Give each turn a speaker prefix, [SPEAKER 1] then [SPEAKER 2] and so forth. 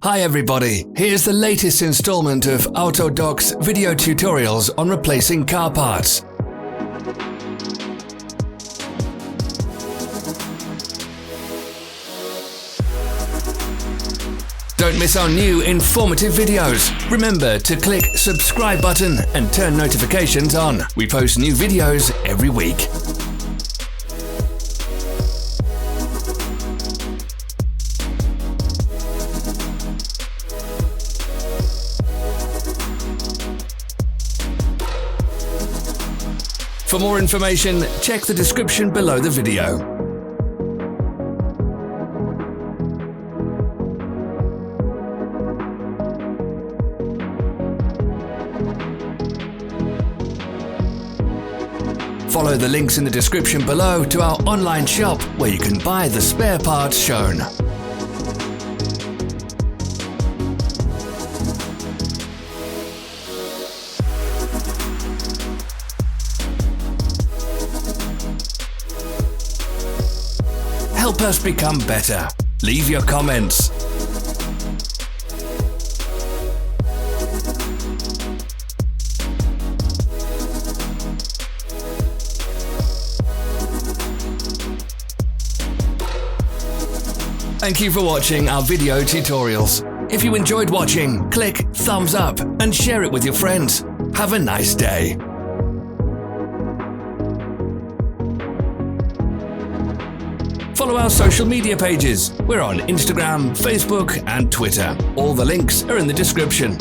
[SPEAKER 1] Hi everybody, here's the latest installment of Autodoc's video tutorials on replacing car parts. Don't miss our new informative videos. Remember to click subscribe button and turn notifications on. We post new videos every week. For more information, check the description below the video. Follow the links in the description below to our online shop where you can buy the spare parts shown. Help us become better. Leave your comments. Thank you for watching our video tutorials. If you enjoyed watching, click thumbs up and share it with your friends. Have a nice day. Follow our social media pages. We're on Instagram, Facebook and Twitter. All the links are in the description.